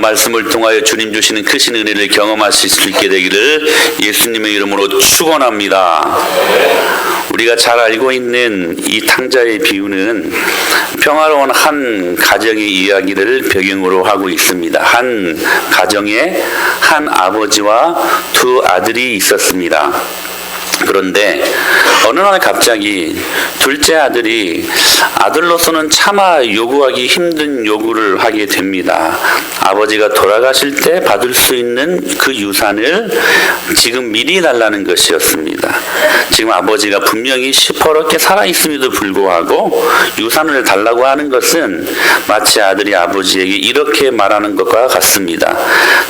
말씀을 통하여 주님 주시는 크신 은혜를 경험하실 수 있게 되기를 예수님의 이름으로 축원합니다. 우리가 잘 알고 있는 이 탕자의 비유는 평화로운 한 가정의 이야기를 배경으로 하고 있습니다. 한 가정에 한 아버지와 두 아들이 있었습니다. 그런데 어느 날 갑자기 둘째 아들이 아들로서는 차마 요구하기 힘든 요구를 하게 됩니다. 아버지가 돌아가실 때 받을 수 있는 그 유산을 지금 미리 달라는 것이었습니다. 지금 아버지가 분명히 시퍼렇게 살아있음에도 불구하고 유산을 달라고 하는 것은 마치 아들이 아버지에게 이렇게 말하는 것과 같습니다.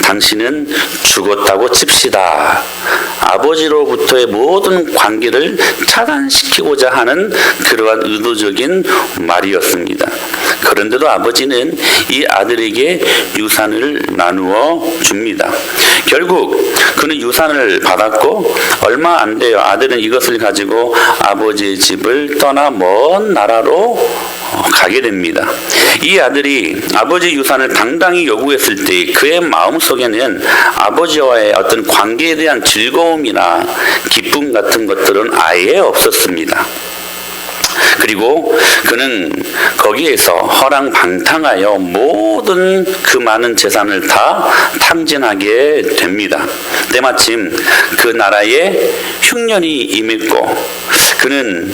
당신은 죽었다고 칩시다. 아버지로부터의 모든 관계를 차단시키고자 하는 그러한 의도적인 말이었습니다. 그런데도 아버지는 이 아들에게 유산을 나누어 줍니다. 결국 그는 유산을 받았고 얼마 안 돼요. 아들은 이것을 가지고 아버지의 집을 떠나 먼 나라로 가게 됩니다. 이 아들이 아버지 유산을 당당히 요구했을 때 그의 마음속에는 아버지와의 어떤 관계에 대한 즐거움이나 기쁨 같은 것들은 아예 없었습니다. 그리고 그는 거기에서 허랑방탕하여 모든 그 많은 재산을 다 탕진하게 됩니다. 때마침 그 나라에 흉년이 임했고 그는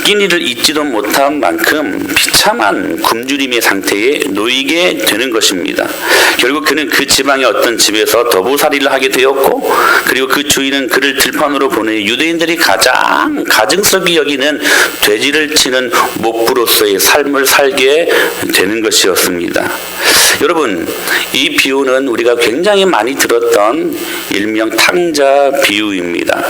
끼니를 잊지도 못한 만큼 비참한 굶주림의 상태에 놓이게 되는 것입니다. 결국 그는 그 지방의 어떤 집에서 더부살이를 하게 되었고 그리고 그 주인은 그를 들판으로 보내 유대인들이 가장 가증스럽게 여기는 돼지를 치는 목부로서의 삶을 살게 되는 것이었습니다. 여러분, 이 비유는 우리가 굉장히 많이 들었던 일명 탕자 비유입니다.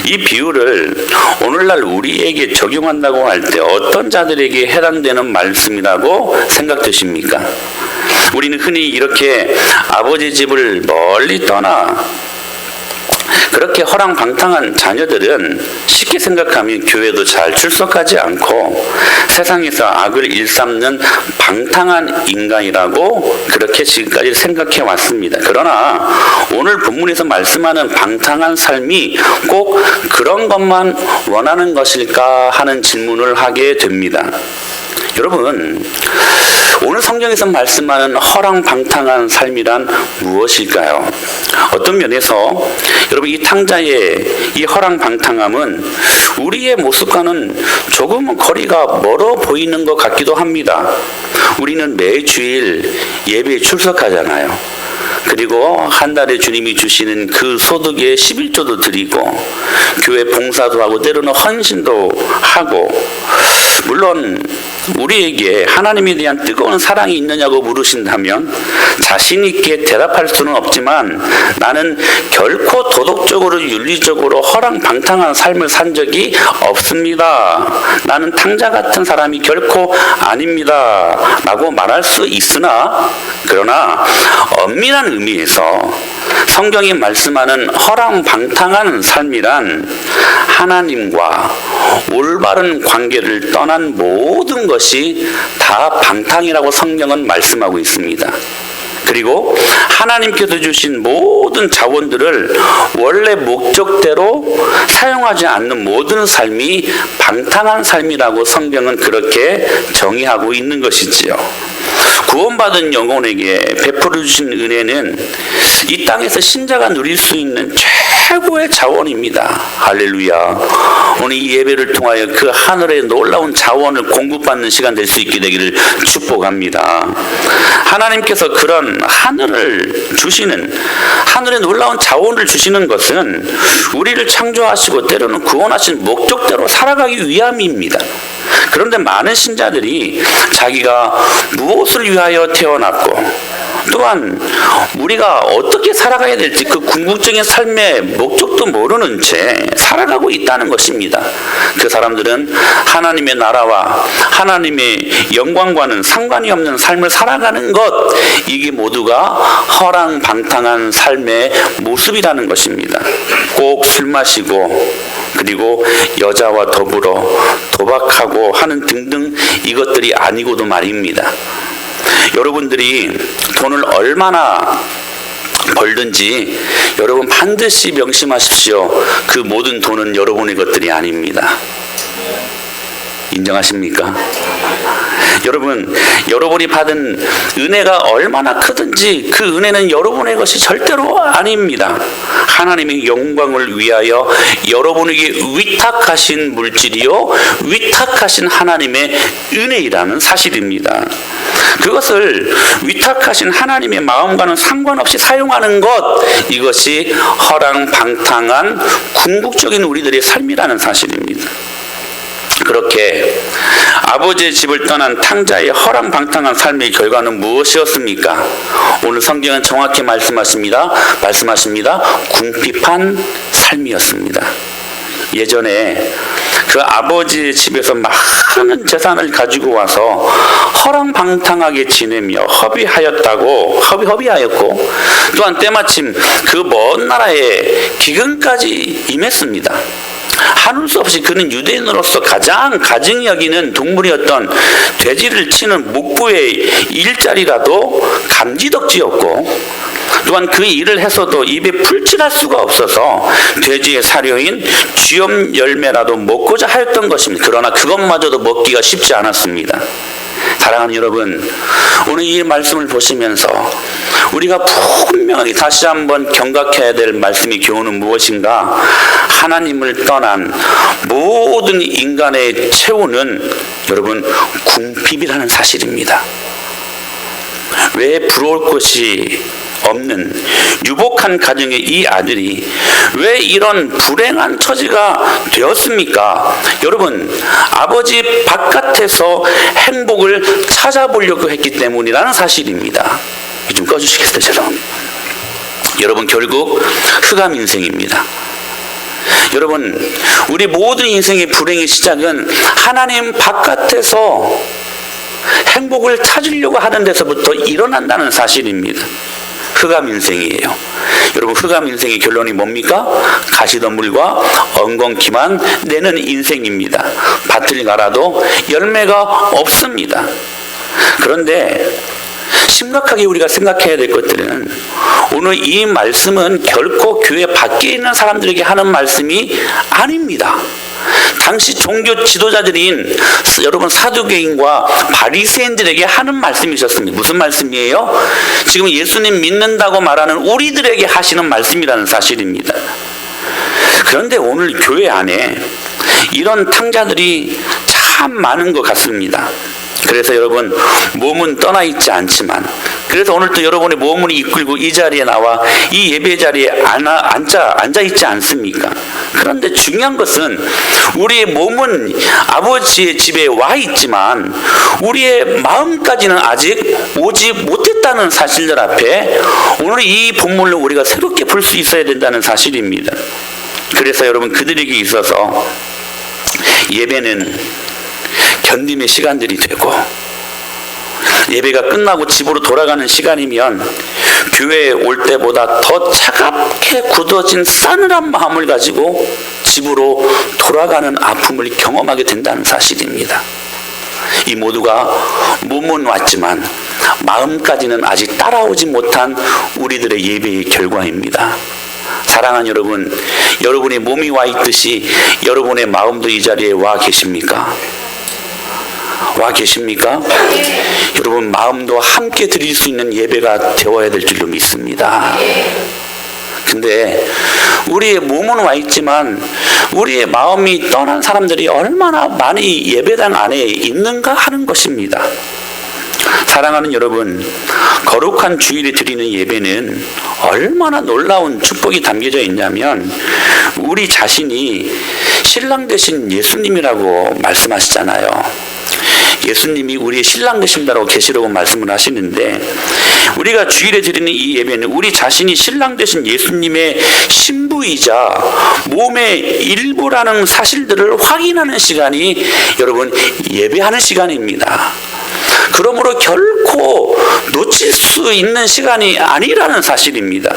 이 비유를 오늘날 우리에게 적용한다고 할 때 어떤 자들에게 해당되는 말씀이라고 생각되십니까? 우리는 흔히 이렇게 아버지 집을 멀리 떠나 그렇게 허랑방탕한 자녀들은 쉽게 생각하면 교회도 잘 출석하지 않고 세상에서 악을 일삼는 방탕한 인간이라고 그렇게 지금까지 생각해 왔습니다. 그러나 오늘 본문에서 말씀하는 방탕한 삶이 꼭 그런 것만 원하는 것일까 하는 질문을 하게 됩니다. 여러분, 오늘 성경에서 말씀하는 허랑방탕한 삶이란 무엇일까요? 어떤 면에서 여러분 이 탕자의 이 허랑방탕함은 우리의 모습과는 조금은 거리가 멀어 보이는 것 같기도 합니다. 우리는 매주일 예배에 출석하잖아요. 그리고 한 달에 주님이 주시는 그 소득의 11조도 드리고 교회 봉사도 하고 때로는 헌신도 하고 물론 우리에게 하나님에 대한 뜨거운 사랑이 있느냐고 물으신다면 자신 있게 대답할 수는 없지만 나는 결코 도덕적으로 윤리적으로 허랑방탕한 삶을 산 적이 없습니다. 나는 탕자 같은 사람이 결코 아닙니다. 라고 말할 수 있으나 그러나 엄밀한 의미에서 성경이 말씀하는 허랑방탕한 삶이란 하나님과 올바른 관계를 떠난 모든 것이 다 방탕이라고 성경은 말씀하고 있습니다. 그리고 하나님께서 주신 모든 자원들을 원래 목적대로 사용하지 않는 모든 삶이 방탕한 삶이라고 성경은 그렇게 정의하고 있는 것이지요. 구원받은 영혼에게 베풀어 주신 은혜는 이 땅에서 신자가 누릴 수 있는 최고의 자원입니다. 할렐루야. 오늘 이 예배를 통하여 그 하늘의 놀라운 자원을 공급받는 시간 될 수 있게 되기를 축복합니다. 하나님께서 그런 하늘을 주시는 하늘의 놀라운 자원을 주시는 것은 우리를 창조하시고 때로는 구원하신 목적대로 살아가기 위함입니다. 그런데 많은 신자들이 자기가 무엇을 위하여 태어났고 또한 우리가 어떻게 살아가야 될지 그 궁극적인 삶의 목적도 모르는 채 살아가고 있다는 것입니다. 그 사람들은 하나님의 나라와 하나님의 영광과는 상관이 없는 삶을 살아가는 것, 이게 모두가 허랑방탕한 삶의 모습이라는 것입니다. 꼭 술 마시고 그리고 여자와 더불어 도박하고 하는 등등 이것들이 아니고도 말입니다. 여러분들이 돈을 얼마나 벌든지 여러분 반드시 명심하십시오. 그 모든 돈은 여러분의 것들이 아닙니다. 인정하십니까? 여러분, 여러분이 받은 은혜가 얼마나 크든지 그 은혜는 여러분의 것이 절대로 아닙니다. 하나님의 영광을 위하여 여러분에게 위탁하신 물질이요, 위탁하신 하나님의 은혜이라는 사실입니다. 그것을 위탁하신 하나님의 마음과는 상관없이 사용하는 것, 이것이 허랑방탕한 궁극적인 우리들의 삶이라는 사실입니다. 그렇게 아버지의 집을 떠난 탕자의 허랑방탕한 삶의 결과는 무엇이었습니까? 오늘 성경은 정확히 말씀하십니다. 궁핍한 삶이었습니다. 예전에 그 아버지의 집에서 많은 재산을 가지고 와서 허랑방탕하게 지내며 허비하였고 또한 때마침 그 먼 나라에 기근까지 임했습니다. 하늘 수 없이 그는 유대인으로서 가장 가증히 여기는 동물이었던 돼지를 치는 목부의 일자리라도 감지덕지였고, 또한 그 일을 했어도 입에 풀칠할 수가 없어서 돼지의 사료인 쥐염 열매라도 먹고자 하였던 것입니다. 그러나 그것마저도 먹기가 쉽지 않았습니다. 사랑하는 여러분, 오늘 이 말씀을 보시면서 우리가 분명하게 다시 한번 경각해야 될 말씀의 교훈은 무엇인가? 하나님을 떠난 모든 인간의 최후는 여러분 궁핍이라는 사실입니다. 왜 부러울 것이 없는 유복한 가정의 이 아들이 왜 이런 불행한 처지가 되었습니까? 여러분, 아버지 바깥에서 행복을 찾아보려고 했기 때문이라는 사실입니다. 좀 꺼주시겠어요? 죄송합니다. 여러분, 결국 흑암 인생입니다. 여러분, 우리 모든 인생의 불행의 시작은 하나님 바깥에서 행복을 찾으려고 하는 데서부터 일어난다는 사실입니다. 흑암 인생이에요. 여러분, 흑암 인생의 결론이 뭡니까? 가시덤불과 엉겅퀴만 내는 인생입니다. 밭을 갈아도 열매가 없습니다. 그런데 심각하게 우리가 생각해야 될 것들은 오늘 이 말씀은 결코 교회 밖에 있는 사람들에게 하는 말씀이 아닙니다. 당시 종교 지도자들인 여러분 사두개인과 바리새인들에게 하는 말씀이셨습니다. 무슨 말씀이에요? 지금 예수님 믿는다고 말하는 우리들에게 하시는 말씀이라는 사실입니다. 그런데 오늘 교회 안에 이런 탕자들이 참 많은 것 같습니다. 그래서 여러분, 몸은 떠나 있지 않지만, 그래서 오늘 또 여러분의 몸을 이끌고 이 자리에 나와 이 예배 자리에 앉아 있지 않습니까? 그런데 중요한 것은 우리의 몸은 아버지의 집에 와 있지만 우리의 마음까지는 아직 오지 못했다는 사실들 앞에 오늘 이 본문을 우리가 새롭게 볼 수 있어야 된다는 사실입니다. 그래서 여러분, 그들에게 있어서 예배는 견딤의 시간들이 되고, 예배가 끝나고 집으로 돌아가는 시간이면 교회에 올 때보다 더 차갑게 굳어진 싸늘한 마음을 가지고 집으로 돌아가는 아픔을 경험하게 된다는 사실입니다. 이 모두가 몸은 왔지만 마음까지는 아직 따라오지 못한 우리들의 예배의 결과입니다. 사랑하는 여러분, 여러분의 몸이 와 있듯이 여러분의 마음도 이 자리에 와 계십니까? 와 계십니까? 여러분, 마음도 함께 드릴 수 있는 예배가 되어야 될 줄로 믿습니다. 근데 우리의 몸은 와 있지만 우리의 마음이 떠난 사람들이 얼마나 많이 예배당 안에 있는가 하는 것입니다. 사랑하는 여러분, 거룩한 주일에 드리는 예배는 얼마나 놀라운 축복이 담겨져 있냐면 우리 자신이 신랑 되신 예수님이라고 말씀하시잖아요. 예수님이 우리의 신랑 되신다고 계시라고 말씀을 하시는데, 우리가 주일에 드리는 이 예배는 우리 자신이 신랑 되신 예수님의 신부이자 몸의 일부라는 사실들을 확인하는 시간이 여러분 예배하는 시간입니다. 그러므로 결코 놓칠 수 있는 시간이 아니라는 사실입니다.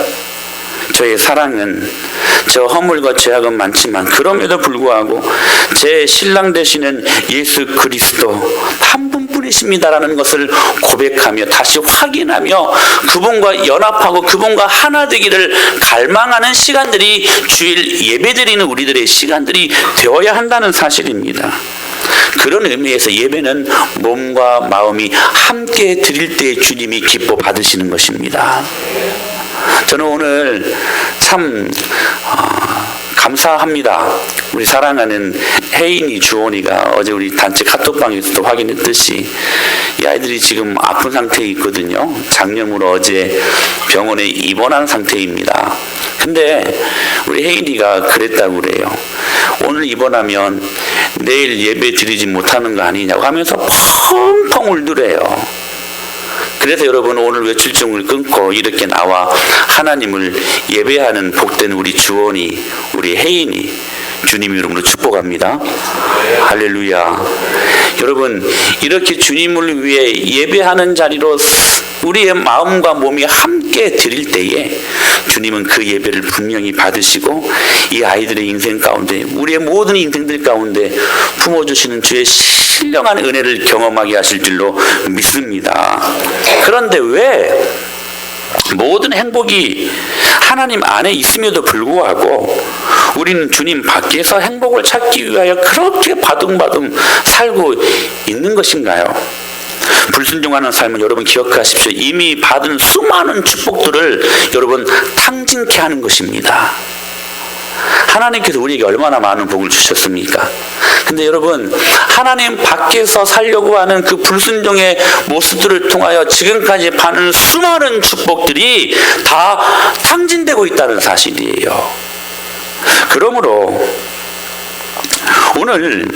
저의 사랑은 저 허물과 죄악은 많지만 그럼에도 불구하고 제 신랑 되시는 예수 그리스도 한 분뿐이십니다라는 것을 고백하며 다시 확인하며 그분과 연합하고 그분과 하나 되기를 갈망하는 시간들이 주일 예배드리는 우리들의 시간들이 되어야 한다는 사실입니다. 그런 의미에서 예배는 몸과 마음이 함께 드릴 때 주님이 기뻐 받으시는 것입니다. 저는 오늘 참 감사합니다. 우리 사랑하는 혜인이 주원이가 어제 우리 단체 카톡방에서도 확인했듯이 이 아이들이 지금 아픈 상태에 있거든요. 장염으로 어제 병원에 입원한 상태입니다. 근데 우리 혜인이가 그랬다고 그래요. 오늘 입원하면 내일 예배 드리지 못하는 거 아니냐고 하면서 펑펑 울더래요. 그래서 여러분 오늘 외출증을 끊고 이렇게 나와 하나님을 예배하는 복된 우리 주원이 우리 혜인이 주님 이름으로 축복합니다. 할렐루야. 여러분 이렇게 주님을 위해 예배하는 자리로 우리의 마음과 몸이 함께 드릴 때에 주님은 그 예배를 분명히 받으시고 이 아이들의 인생 가운데 우리의 모든 인생들 가운데 품어주시는 주의 신령한 은혜를 경험하게 하실 줄로 믿습니다. 그런데 왜 모든 행복이 하나님 안에 있음에도 불구하고 우리는 주님 밖에서 행복을 찾기 위하여 그렇게 바둥바둥 살고 있는 것인가요? 불순종하는 삶은 여러분 기억하십시오. 이미 받은 수많은 축복들을 여러분 탕진케 하는 것입니다. 하나님께서 우리에게 얼마나 많은 복을 주셨습니까? 근데 여러분 하나님 밖에서 살려고 하는 그 불순종의 모습들을 통하여 지금까지 받은 수많은 축복들이 다 탕진되고 있다는 사실이에요. 그러므로 오늘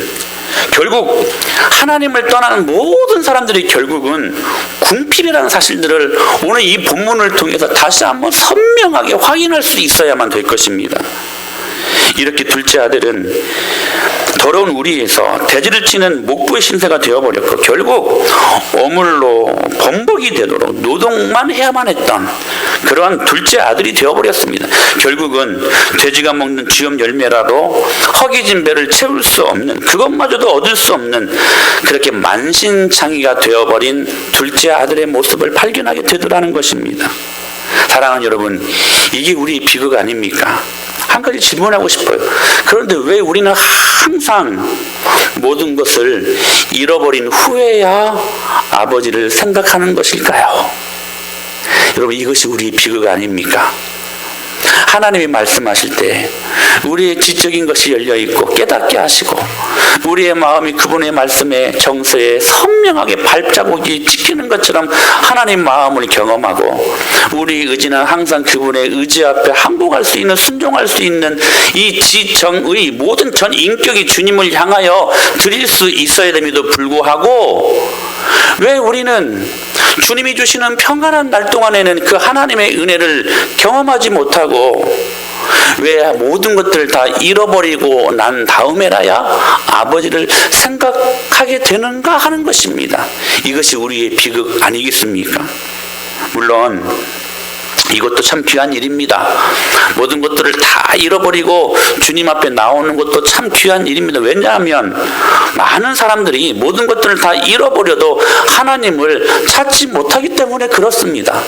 결국 하나님을 떠나는 모든 사람들이 결국은 궁핍이라는 사실들을 오늘 이 본문을 통해서 다시 한번 선명하게 확인할 수 있어야만 될 것입니다. 이렇게 둘째 아들은 더러운 우리에서 대지를 치는 목부의 신세가 되어버렸고 결국 어물로 범벅이 되도록 노동만 해야만 했던 그러한 둘째 아들이 되어버렸습니다. 결국은 돼지가 먹는 쥐염 열매라도 허기진 배를 채울 수 없는 그것마저도 얻을 수 없는 그렇게 만신창이가 되어버린 둘째 아들의 모습을 발견하게 되더라는 것입니다. 사랑하는 여러분, 이게 우리의 비극 아닙니까? 한 가지 질문하고 싶어요. 그런데 왜 우리는 항상 모든 것을 잃어버린 후에야 아버지를 생각하는 것일까요? 여러분 이것이 우리의 비극 아닙니까? 하나님이 말씀하실 때 우리의 지적인 것이 열려있고 깨닫게 하시고 우리의 마음이 그분의 말씀에 정서에 선명하게 발자국이 찍히는 것처럼 하나님 마음을 경험하고 우리 의지는 항상 그분의 의지 앞에 항복할 수 있는 순종할 수 있는 이 지정의 모든 전 인격이 주님을 향하여 드릴 수 있어야 됨에도 불구하고 왜 우리는 주님이 주시는 평안한 날 동안에는 그 하나님의 은혜를 경험하지 못하고 왜 모든 것들을 다 잃어버리고 난 다음에라야 아버지를 생각하게 되는가 하는 것입니다. 이것이 우리의 비극 아니겠습니까? 물론 이것도 참 귀한 일입니다. 모든 것들을 다 잃어버리고 주님 앞에 나오는 것도 참 귀한 일입니다. 왜냐하면 많은 사람들이 모든 것들을 다 잃어버려도 하나님을 찾지 못하기 때문에 그렇습니다.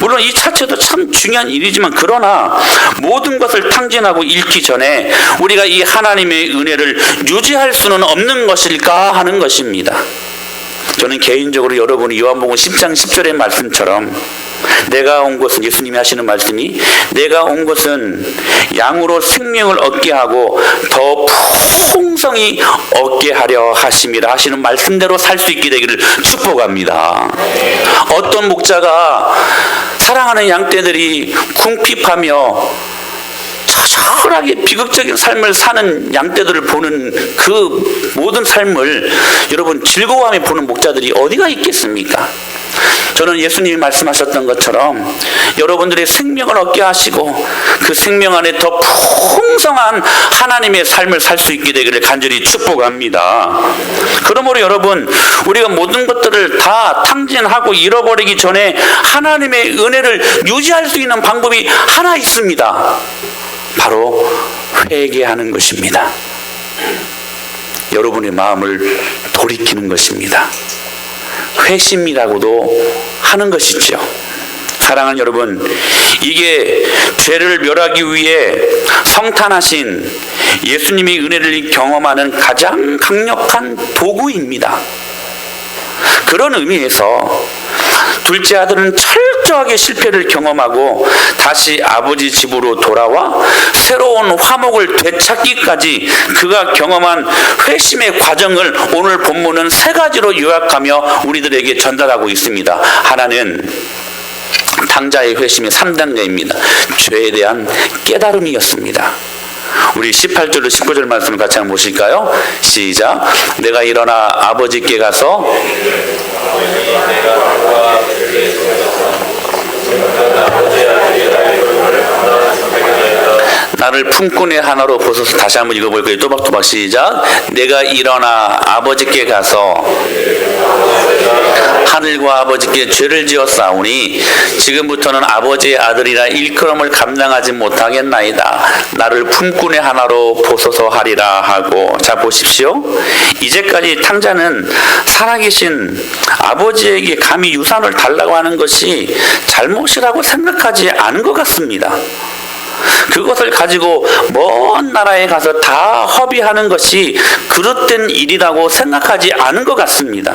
물론 이 자체도 참 중요한 일이지만 그러나 모든 것을 탕진하고 잃기 전에 우리가 이 하나님의 은혜를 유지할 수는 없는 것일까 하는 것입니다. 저는 개인적으로 여러분이 요한복음 10장 10절의 말씀처럼 내가 온 것은 예수님이 하시는 말씀이 내가 온 것은 양으로 생명을 얻게 하고 더 풍성히 얻게 하려 하심이라 하시는 말씀대로 살 수 있게 되기를 축복합니다. 어떤 목자가 사랑하는 양떼들이 궁핍하며 처절하게 비극적인 삶을 사는 양떼들을 보는 그 모든 삶을 여러분 즐거워하며 보는 목자들이 어디가 있겠습니까? 저는 예수님이 말씀하셨던 것처럼 여러분들의 생명을 얻게 하시고 그 생명 안에 더 풍성한 하나님의 삶을 살 수 있게 되기를 간절히 축복합니다. 그러므로 여러분, 우리가 모든 것들을 다 탕진하고 잃어버리기 전에 하나님의 은혜를 유지할 수 있는 방법이 하나 있습니다. 바로 회개하는 것입니다. 여러분의 마음을 돌이키는 것입니다. 회심이라고도 하는 것이죠. 사랑하는 여러분, 이게 죄를 멸하기 위해 성탄하신 예수님의 은혜를 경험하는 가장 강력한 도구입니다. 그런 의미에서 둘째 아들은 철저하게 실패를 경험하고 다시 아버지 집으로 돌아와 새로운 화목을 되찾기까지 그가 경험한 회심의 과정을 오늘 본문은 세 가지로 요약하며 우리들에게 전달하고 있습니다. 하나는 탕자의 회심의 3단계입니다. 죄에 대한 깨달음이었습니다. 우리 18절로 19절 말씀을 같이 한번 보실까요? 시작. 내가 일어나 아버지께 가서 나를 품꾼의 하나로 벗어서 다시 한번 읽어볼까요? 또박또박 시작. 내가 일어나 아버지께 가서 하늘과 아버지께 죄를 지었사오니 지금부터는 아버지의 아들이라 일컬음을 감당하지 못하겠나이다. 나를 품꾼의 하나로 벗어서 하리라 하고. 자, 보십시오. 이제까지 탕자는 살아계신 아버지에게 감히 유산을 달라고 하는 것이 잘못이라고 생각하지 않은 것 같습니다. 그것을 가지고 먼 나라에 가서 다 허비하는 것이 그릇된 일이라고 생각하지 않은 것 같습니다.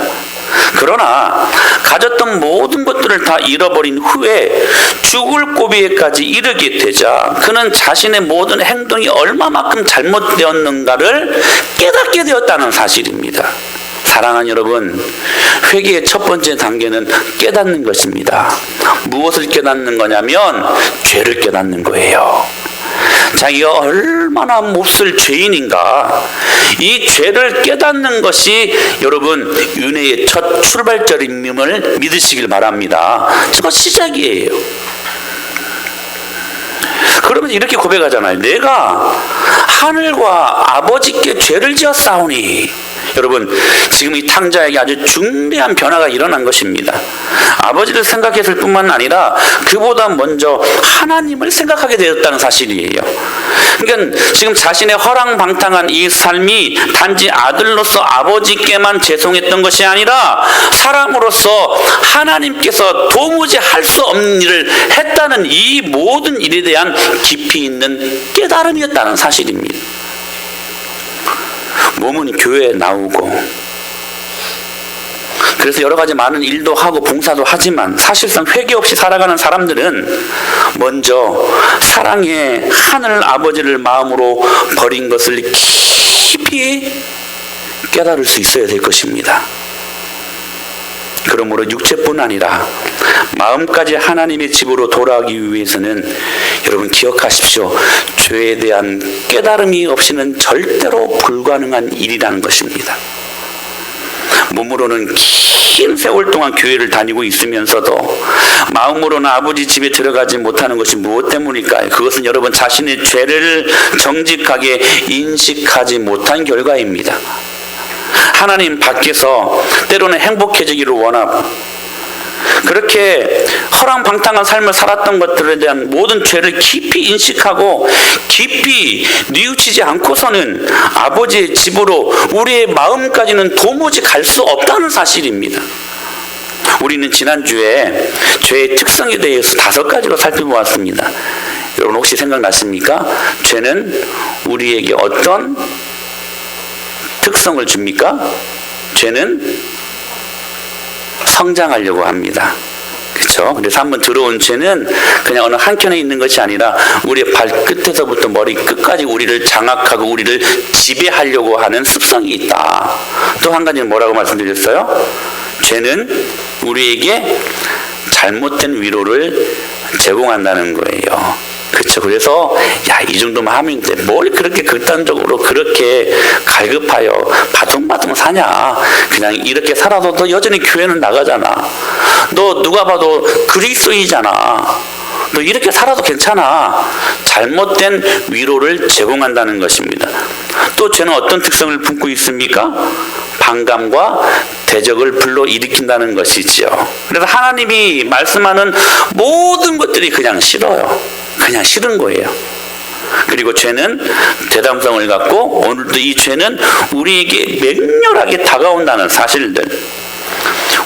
그러나 가졌던 모든 것들을 다 잃어버린 후에 죽을 고비에까지 이르게 되자 그는 자신의 모든 행동이 얼마만큼 잘못되었는가를 깨닫게 되었다는 사실입니다. 사랑하는 여러분, 회개의 첫 번째 단계는 깨닫는 것입니다. 무엇을 깨닫는 거냐면 죄를 깨닫는 거예요. 자기가 얼마나 몹쓸 죄인인가, 이 죄를 깨닫는 것이 여러분 은혜의 첫 출발점임을 믿으시길 바랍니다. 첫 시작이에요. 그러면 이렇게 고백하잖아요. 내가 하늘과 아버지께 죄를 지었사오니. 여러분, 지금 이 탕자에게 아주 중대한 변화가 일어난 것입니다. 아버지를 생각했을 뿐만 아니라 그보다 먼저 하나님을 생각하게 되었다는 사실이에요. 그러니까 지금 자신의 허랑방탕한 이 삶이 단지 아들로서 아버지께만 죄송했던 것이 아니라 사람으로서 하나님께서 도무지 할 수 없는 일을 했다는 이 모든 일에 대한 깊이 있는 깨달음이었다는 사실입니다. 몸은 교회에 나오고 그래서 여러 가지 많은 일도 하고 봉사도 하지만 사실상 회개 없이 살아가는 사람들은 먼저 사랑의 하늘 아버지를 마음으로 버린 것을 깊이 깨달을 수 있어야 될 것입니다. 그러므로 육체뿐 아니라 마음까지 하나님의 집으로 돌아가기 위해서는 여러분 기억하십시오. 죄에 대한 깨달음이 없이는 절대로 불가능한 일이라는 것입니다. 몸으로는 긴 세월 동안 교회를 다니고 있으면서도 마음으로는 아버지 집에 들어가지 못하는 것이 무엇 때문일까요? 그것은 여러분 자신의 죄를 정직하게 인식하지 못한 결과입니다. 하나님 밖에서 때로는 행복해지기를 원하고 그렇게 허랑방탕한 삶을 살았던 것들에 대한 모든 죄를 깊이 인식하고 깊이 뉘우치지 않고서는 아버지의 집으로 우리의 마음까지는 도무지 갈 수 없다는 사실입니다. 우리는 지난주에 죄의 특성에 대해서 5가지로 살펴보았습니다. 여러분 혹시 생각나십니까? 죄는 우리에게 어떤 특성을 줍니까? 죄는 성장하려고 합니다. 그렇죠? 그래서 한번 들어온 죄는 그냥 어느 한켠에 있는 것이 아니라 우리의 발끝에서부터 머리 끝까지 우리를 장악하고 우리를 지배하려고 하는 습성이 있다. 또 한 가지는 뭐라고 말씀드렸어요? 죄는 우리에게 잘못된 위로를 제공한다는 거예요. 그렇죠. 그래서 야, 이 정도만 하면 돼. 뭘 그렇게 극단적으로 그렇게 갈급하여 바둥바둥 사냐. 그냥 이렇게 살아도 너 여전히 교회는 나가잖아. 너 누가 봐도 그리스도이잖아. 너 이렇게 살아도 괜찮아. 잘못된 위로를 제공한다는 것입니다. 또 죄는 어떤 특성을 품고 있습니까? 반감과 대적을 불러일으킨다는 것이지요. 그래서 하나님이 말씀하는 모든 것들이 그냥 싫어요. 그냥 싫은 거예요. 그리고 죄는 대담성을 갖고 오늘도 이 죄는 우리에게 맹렬하게 다가온다는 사실들.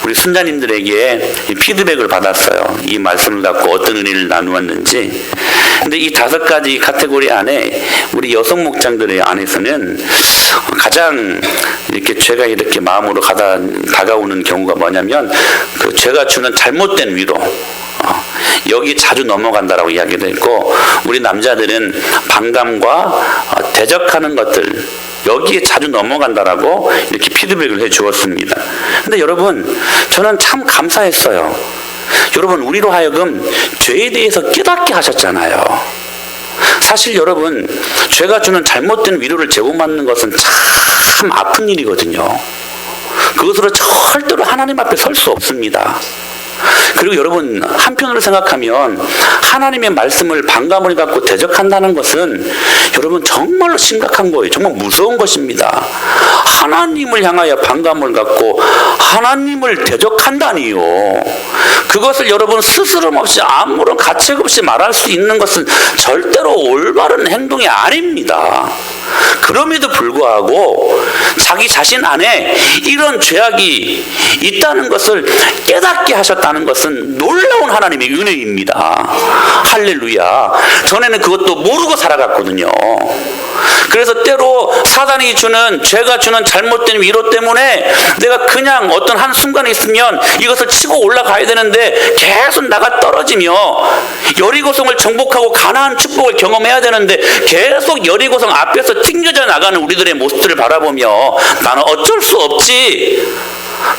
우리 순자님들에게 피드백을 받았어요. 이 말씀을 갖고 어떤 은혜를 나누었는지. 근데 이 5가지 카테고리 안에 우리 여성 목장들의 안에서는 가장 이렇게 죄가 이렇게 마음으로 다가오는 경우가 뭐냐면 그 죄가 주는 잘못된 위로. 여기 자주 넘어간다라고 이야기를 했고, 우리 남자들은 반감과 대적하는 것들, 여기에 자주 넘어간다라고 이렇게 피드백을 해 주었습니다. 근데 여러분, 저는 참 감사했어요. 여러분, 우리로 하여금 죄에 대해서 깨닫게 하셨잖아요. 사실 여러분, 죄가 주는 잘못된 위로를 제공받는 것은 참 아픈 일이거든요. 그것으로 절대로 하나님 앞에 설 수 없습니다. 그리고 여러분, 한편으로 생각하면 하나님의 말씀을 반감을 갖고 대적한다는 것은 여러분 정말로 심각한 거예요. 정말 무서운 것입니다. 하나님을 향하여 반감을 갖고 하나님을 대적한다니요. 그것을 여러분 스스럼 없이 아무런 가책 없이 말할 수 있는 것은 절대로 올바른 행동이 아닙니다. 그럼에도 불구하고 자기 자신 안에 이런 죄악이 있다는 것을 깨닫게 하셨다는 것은 놀라운 하나님의 은혜입니다. 할렐루야. 전에는 그것도 모르고 살아갔거든요. 그래서 때로 사단이 주는, 죄가 주는 잘못된 위로 때문에 내가 그냥 어떤 한 순간에 있으면 이것을 치고 올라가야 되는데 계속 나가 떨어지며, 여리고성을 정복하고 가나안 축복을 경험해야 되는데 계속 여리고성 앞에서 튕겨져 나가는 우리들의 모습들을 바라보며 나는 어쩔 수 없지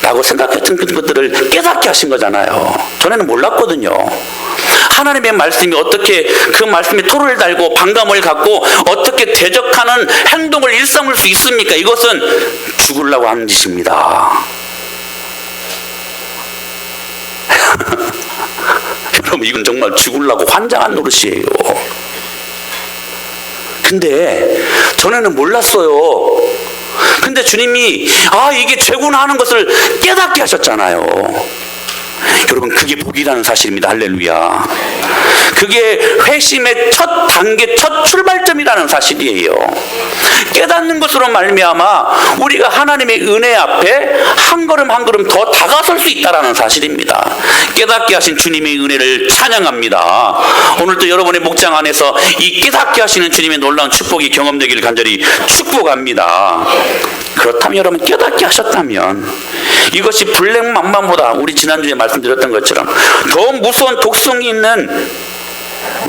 라고 생각했던 것들을 깨닫게 하신 거잖아요. 전에는 몰랐거든요. 하나님의 말씀이 어떻게 그 말씀에 토를 달고 반감을 갖고 어떻게 대적하는 행동을 일삼을 수 있습니까? 이것은 죽으려고 하는 짓입니다. 여러분, 이건 정말 죽으려고 환장한 노릇이에요. 근데 전에는 몰랐어요. 근데 주님이 이게 죄구나 하는 것을 깨닫게 하셨잖아요. 여러분, 그게 복이라는 사실입니다. 할렐루야. 그게 회심의 첫 단계, 첫 출발점이라는 사실이에요. 깨닫는 것으로 말미암아 우리가 하나님의 은혜 앞에 한 걸음 한 걸음 더 다가설 수 있다는 사실입니다. 깨닫게 하신 주님의 은혜를 찬양합니다. 오늘도 여러분의 목장 안에서 이 깨닫게 하시는 주님의 놀라운 축복이 경험되기를 간절히 축복합니다. 그렇다면 여러분, 깨닫게 하셨다면 이것이 블랙맘바보다 우리 지난주에 말씀드렸던 것처럼 더 무서운 독성이 있는,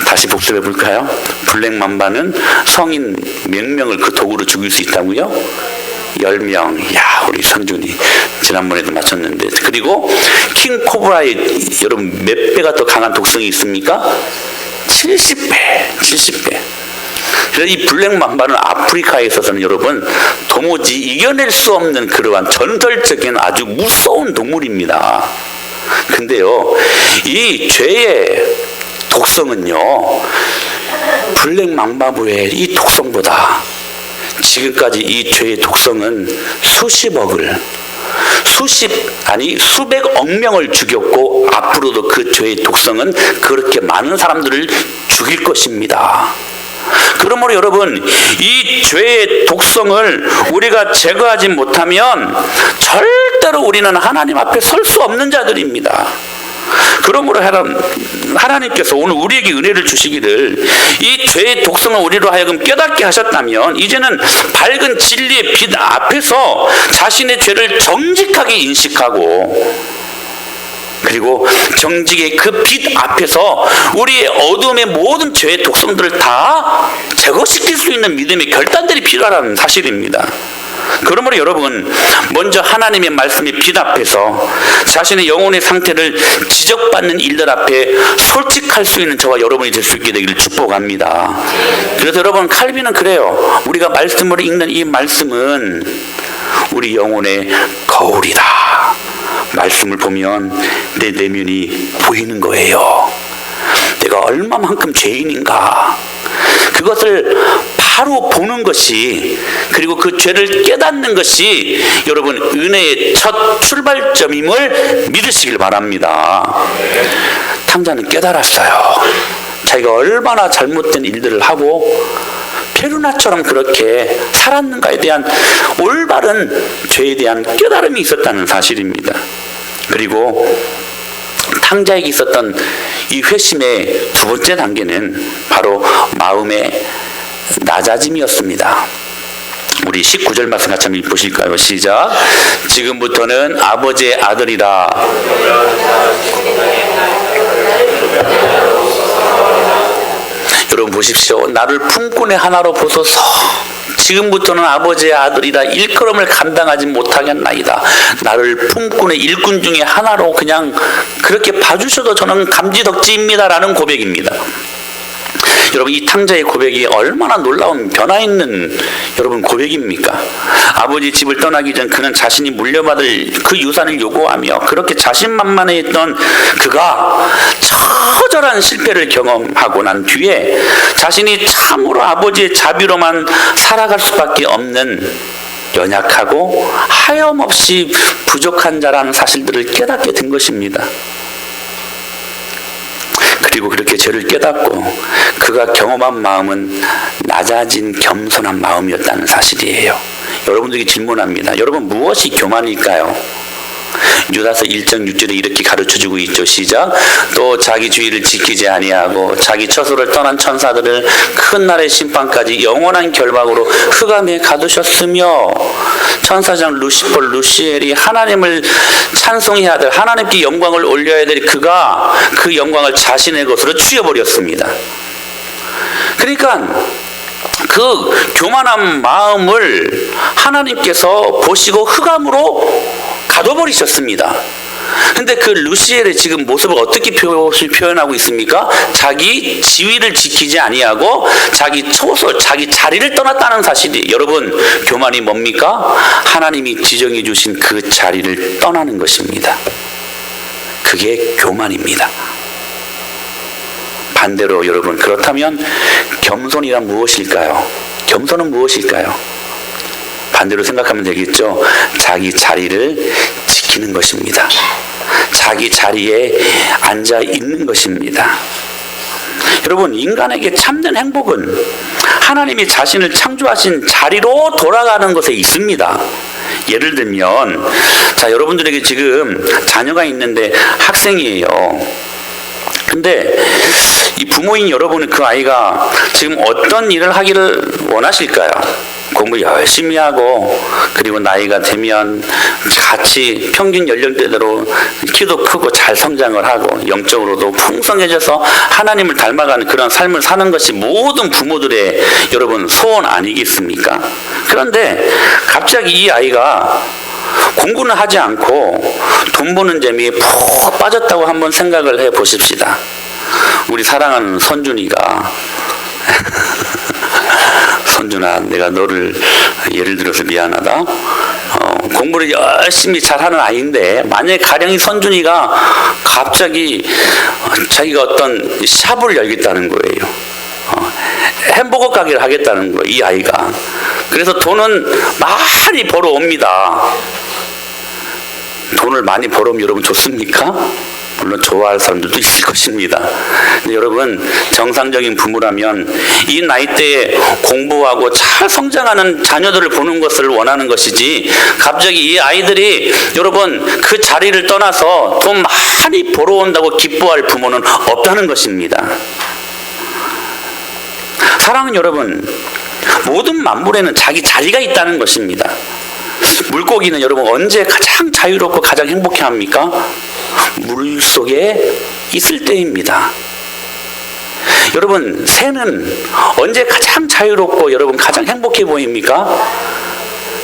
다시 복습해 볼까요? 블랙맘바는 성인 몇 명을 그 도구로 죽일 수 있다고요? 10명. 야, 우리 성준이 지난번에도 맞췄는데. 그리고 킹코브라의 여러분 몇 배가 더 강한 독성이 있습니까? 70배. 그래서 이 블랙맘바는 아프리카에 있어서는 여러분 도무지 이겨낼 수 없는 그러한 전설적인 아주 무서운 동물입니다. 근데요, 이 죄의 독성은요, 블랙맘바의 이 독성보다 지금까지 이 죄의 독성은 수백억 명을 죽였고 앞으로도 그 죄의 독성은 그렇게 많은 사람들을 죽일 것입니다. 그러므로 여러분, 이 죄의 독성을 우리가 제거하지 못하면 절대로 우리는 하나님 앞에 설 수 없는 자들입니다. 그러므로 하나님께서 오늘 우리에게 은혜를 주시기를, 이 죄의 독성을 우리로 하여금 깨닫게 하셨다면 이제는 밝은 진리의 빛 앞에서 자신의 죄를 정직하게 인식하고, 그리고 정직의 그 빛 앞에서 우리의 어둠의 모든 죄의 독성들을 다 제거시킬 수 있는 믿음의 결단들이 필요하다는 사실입니다. 그러므로 여러분, 먼저 하나님의 말씀에 비답해서 자신의 영혼의 상태를 지적받는 일들 앞에 솔직할 수 있는 저와 여러분이 될 수 있게 되기를 축복합니다. 그래서 여러분, 칼빈은 그래요. 우리가 말씀을 읽는 이 말씀은 우리 영혼의 거울이다. 말씀을 보면 내 내면이 보이는 거예요. 내가 얼마만큼 죄인인가, 그것을 바로 보는 것이, 그리고 그 죄를 깨닫는 것이 여러분 은혜의 첫 출발점임을 믿으시길 바랍니다. 탕자는 깨달았어요. 자기가 얼마나 잘못된 일들을 하고 페루나처럼 그렇게 살았는가에 대한 올바른 죄에 대한 깨달음이 있었다는 사실입니다. 그리고 탕자에게 있었던 이 회심의 두 번째 단계는 바로 마음의 낮아짐이었습니다. 우리 19절 말씀 같이 한번 보실까요? 시작. 지금부터는 아버지의 아들이라. 여러분 보십시오. 나를 품꾼의 하나로 보소서. 지금부터는 아버지의 아들이라 일컬음을 감당하지 못하겠나이다. 나를 품꾼의 일꾼 중에 하나로 그냥 그렇게 봐주셔도 저는 감지덕지입니다라는 고백입니다. 여러분, 이 탕자의 고백이 얼마나 놀라운 변화 있는 여러분 고백입니까? 아버지 집을 떠나기 전 그는 자신이 물려받을 그 유산을 요구하며 그렇게 자신만만해했던 그가 처절한 실패를 경험하고 난 뒤에 자신이 참으로 아버지의 자비로만 살아갈 수밖에 없는 연약하고 하염없이 부족한 자라는 사실들을 깨닫게 된 것입니다. 그리고 그렇게 죄를 깨닫고 그가 경험한 마음은 낮아진 겸손한 마음이었다는 사실이에요. 여러분들에게 질문합니다. 여러분, 무엇이 교만일까요? 유다서 1장 6절에 이렇게 가르쳐주고 있죠. 시작. 또 자기 주의를 지키지 아니하고 자기 처소를 떠난 천사들을 큰 날의 심판까지 영원한 결박으로 흑암에 가두셨으며, 천사장 루시퍼 루시엘이 하나님을 찬송해야 될, 하나님께 영광을 올려야 될 그가 그 영광을 자신의 것으로 취해버렸습니다. 그러니까 그 교만한 마음을 하나님께서 보시고 흑암으로 가둬버리셨습니다. 근데 그 루시엘의 지금 모습을 어떻게 표현하고 있습니까? 자기 지위를 지키지 아니하고 자기 처소, 자기 자리를 떠났다는 사실이, 여러분, 교만이 뭡니까? 하나님이 지정해 주신 그 자리를 떠나는 것입니다. 그게 교만입니다. 반대로 여러분, 그렇다면 겸손이란 무엇일까요? 겸손은 무엇일까요? 반대로 생각하면 되겠죠. 자기 자리를 지키는 것입니다. 자기 자리에 앉아 있는 것입니다. 여러분, 인간에게 참된 행복은 하나님이 자신을 창조하신 자리로 돌아가는 것에 있습니다. 예를 들면, 자, 여러분들에게 지금 자녀가 있는데 학생이에요. 근데 이 부모인 여러분은 그 아이가 지금 어떤 일을 하기를 원하실까요? 공부 열심히 하고, 그리고 나이가 되면 같이 평균 연령대대로 키도 크고 잘 성장을 하고 영적으로도 풍성해져서 하나님을 닮아가는 그런 삶을 사는 것이 모든 부모들의 여러분 소원 아니겠습니까? 그런데 갑자기 이 아이가 공부는 하지 않고 돈 버는 재미에 푹 빠졌다고 한번 생각을 해 보십시다. 우리 사랑하는 선준이가 선준아, 내가 너를 예를 들어서 미안하다. 공부를 열심히 잘하는 아이인데, 만약에 가령이 선준이가 갑자기 자기가 어떤 샵을 열겠다는 거예요. 햄버거 가게를 하겠다는 거예요, 이 아이가. 그래서 돈은 많이 벌어옵니다. 돈을 많이 벌어오면 여러분 좋습니까? 물론 좋아할 사람들도 있을 것입니다. 근데 여러분, 정상적인 부모라면 이 나이대에 공부하고 잘 성장하는 자녀들을 보는 것을 원하는 것이지, 갑자기 이 아이들이 여러분 그 자리를 떠나서 돈 많이 벌어온다고 기뻐할 부모는 없다는 것입니다. 사랑하는 여러분, 모든 만물에는 자기 자리가 있다는 것입니다. 물고기는 여러분 언제 가장 자유롭고 가장 행복해합니까? 물 속에 있을 때입니다. 여러분, 새는 언제 가장 자유롭고 여러분 가장 행복해 보입니까?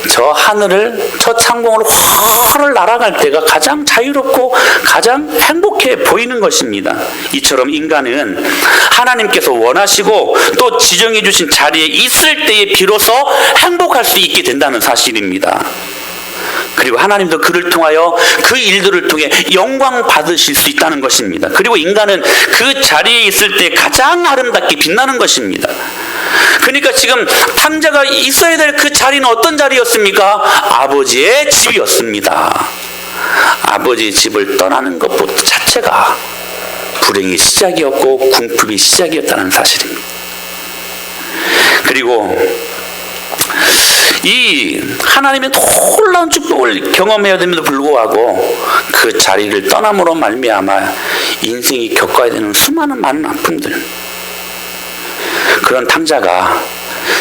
저 하늘을, 저 창공을 활을 날아갈 때가 가장 자유롭고 가장 행복해 보이는 것입니다. 이처럼 인간은 하나님께서 원하시고 또 지정해 주신 자리에 있을 때에 비로소 행복할 수 있게 된다는 사실입니다. 그리고 하나님도 그를 통하여 그 일들을 통해 영광 받으실 수 있다는 것입니다. 그리고 인간은 그 자리에 있을 때 가장 아름답게 빛나는 것입니다. 그러니까 지금 탕자가 있어야 될 그 자리는 어떤 자리였습니까? 아버지의 집이었습니다. 아버지의 집을 떠나는 것부터 자체가 불행의 시작이었고 궁핍의 시작이었다는 사실입니다. 그리고 이 하나님의 놀라운 축복을 경험해야 됨에도 불구하고 그 자리를 떠남으로 말미암아 인생이 겪어야 되는 수많은 많은 아픔들, 그런 탕자가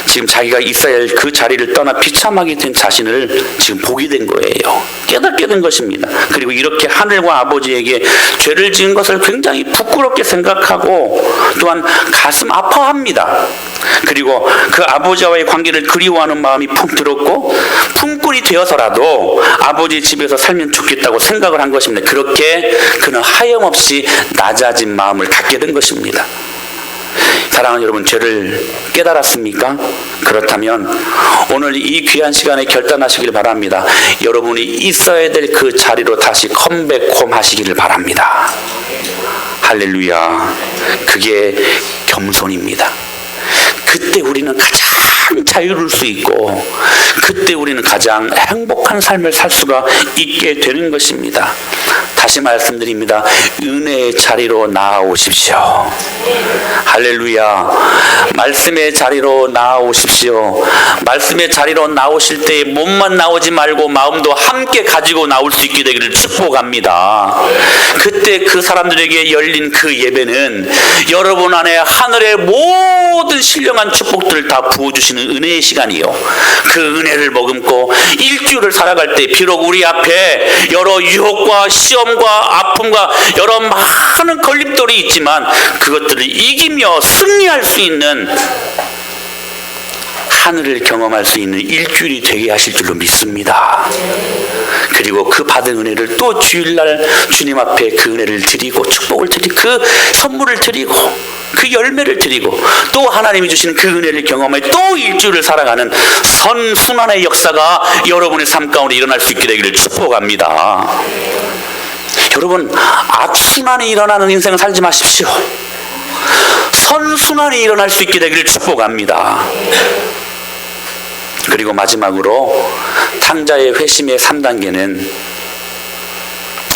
지금 자기가 있어야 할 그 자리를 떠나 비참하게 된 자신을 지금 보게 된 거예요. 깨닫게 된 것입니다. 그리고 이렇게 하늘과 아버지에게 죄를 지은 것을 굉장히 부끄럽게 생각하고 또한 가슴 아파합니다. 그리고 그 아버지와의 관계를 그리워하는 마음이 푹 들었고 품꾼이 되어서라도 아버지 집에서 살면 좋겠다고 생각을 한 것입니다. 그렇게 그는 하염없이 낮아진 마음을 갖게 된 것입니다. 사랑하는 여러분, 죄를 깨달았습니까? 그렇다면 오늘 이 귀한 시간에 결단하시길 바랍니다. 여러분이 있어야 될 그 자리로 다시 컴백홈 하시기를 바랍니다. 할렐루야. 그게 겸손입니다. 그때 우리는 가장 자유로울 수 있고 그때 우리는 가장 행복한 삶을 살 수가 있게 되는 것입니다. 다시 말씀드립니다. 은혜의 자리로 나아오십시오. 할렐루야. 말씀의 자리로 나아오십시오. 말씀의 자리로 나오실 때 몸만 나오지 말고 마음도 함께 가지고 나올 수 있게 되기를 축복합니다. 그때 그 사람들에게 열린 그 예배는 여러분 안에 하늘의 모든 신령한 축복들을 다 부어주시는 은혜의 시간이요. 그 은혜를 머금고 일주일을 살아갈 때 비록 우리 앞에 여러 유혹과 시험과 아픔과 여러 많은 걸림돌이 있지만 그것들을 이기며 승리할 수 있는 하늘을 경험할 수 있는 일주일이 되게 하실 줄로 믿습니다. 그리고 그 받은 은혜를 또 주일날 주님 앞에 그 은혜를 드리고 축복을 드리고 그 선물을 드리고 그 열매를 드리고 또 하나님이 주시는 그 은혜를 경험해 또 일주일을 살아가는 선순환의 역사가 여러분의 삶 가운데 일어날 수 있게 되기를 축복합니다. 여러분, 악순환이 일어나는 인생을 살지 마십시오. 선순환이 일어날 수 있게 되기를 축복합니다. 그리고 마지막으로 탕자의 회심의 3단계는